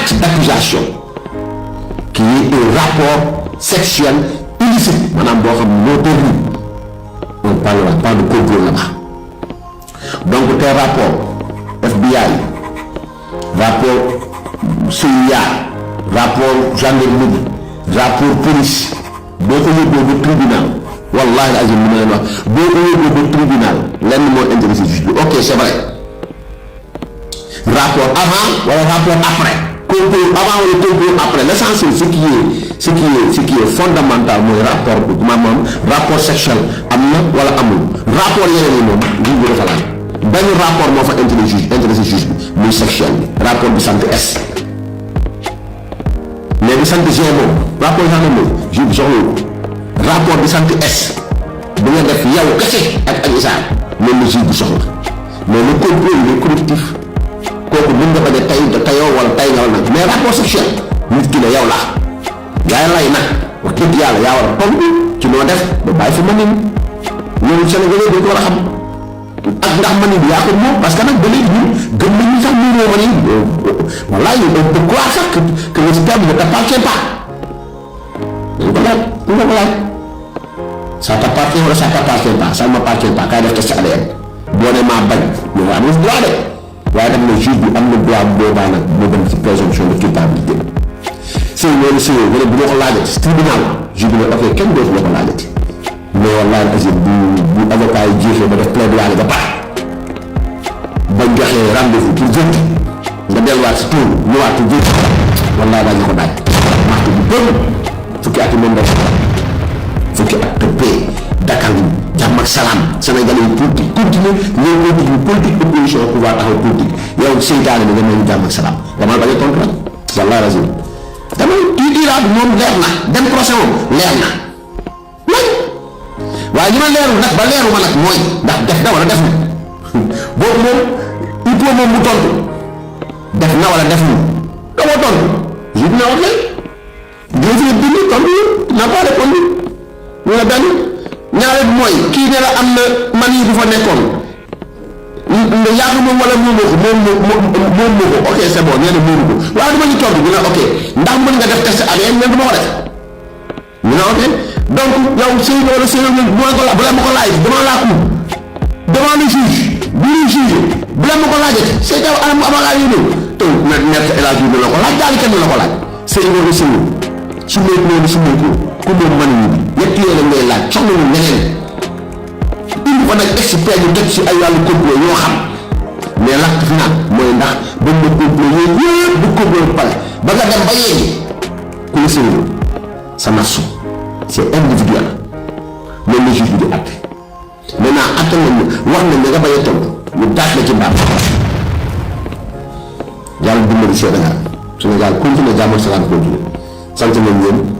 acte d'accusation qui est un rapport sexuel illicite maanaam boo xam moo terni on parlera pas de complot là-bas donc tes rapports FBI rapport CIA rapport gendarmerie rapport police boo ko yóbboo ba tribunal wallahi azim li ma leen wax boo ko yóbboo ba tribunal lenn moo intéressé juge bi ok c'est vrai rapport avant wala rapport après complot avant wala complot après l'essentiel ce qui est fondamental mooy rapport bi maanaam rapport sexuel am na wala amul rapport yeneen yi moom juge bi dafa laaj benn rapport moo fa intéressé juge bi muy sexuel bi rapport bi sant S mais bi sant G moom rapport yi xam ne juge bi soxla rapport bi sant S bi nga def yow kese ak Isaar loolu la juge bi soxla mais le complot il est collectif kooku mën nga bañ a tayoo wala tay nga wala nag mais rapport sexuel nit ki ne yow la yaay lay nag wax dëgg yàlla yaa war a tontu ci noo def ba bàyyi fi mën loolu Sénégalais dañ ko war a xam ak ndax mën bi yaa ko moom parce que nag ba léegi ñun gëm nañu sax ñu moo mën voilà on peut croire sax que le système ne t'appartient pas dañ ko laaj ça t'appartient wala ça t'appartient pas ça ne m'appartient pas kaay def test ADN boo ne maa bañ ñu am droit de waaye tam ne juge bi am na droit boobaa nag moo dem ci présomption de culpabilité sëy loolu sëy nga ne bu ma ko laajati ci tribunal juge bi ne ok kenn dootu ma ko laajati mais wallahi azim bu avocat yi jeexee ba def plaidoyer ba pare bañ joxee rendez-vous pour jënd nga delluwaat si tool ñëwaat pour jënd wallahi dañ ko daaj waxtu bu bëri fukki at moom def fukki at de paix Dakar jàmm ak salaam Sénégalais yi politique continue ñoo politique opposition pouvoir taxaw politique yow seytaane bi nga mel jàmm ak salaam dama bañ a tontu rek wallahi azim dama iraad moom leer na dem procès moom leer na waaye li ma leerul nag ba leeru ma nag mooy ndax def na wala def na boobu moom il faut moom mu tontu def na wala def na dama tontu je dina wax leen dina fi bind tontu n'a pas répondu ñu ne benn ñaareel bi mooy kii ne la am na man yi bu fa nekkoon yaa ko moom wala moomoo ko ok c'est bon nee na moomu ko waaye dama ñu tontu ñu ne ok ndax mën nga def test ADN mais du ma ko def ñu ne ok donc yow sëy wala sëy bu la ma ko laaj devant la cour devant le juge bu ñu juge bu la ma ko laajee c'est que am avocat yi ñëw taw maître El Hadji la ko laaj daal kenn la ko laaj sëy wala sëy su nekk noonu su nekk ku moom mën ñu ñett yooyu ngay laaj soxla ñu ñeneen indi ko nag expert yu teg si ay wàllu complot yoo xam mais l'acte final mooy ndax ba mu complot yooyu yëpp bu complot pare ba nga dem ba yegg ku la sëy sa nation c'est individuel loolu la juge bi di àtte maintenant àtte nañu wax nañ ne nga bañ a tontu ñu daaj la ci mbaam yàlla dimbali Sénégal continue jàmm ak salaam continue sant nañ leen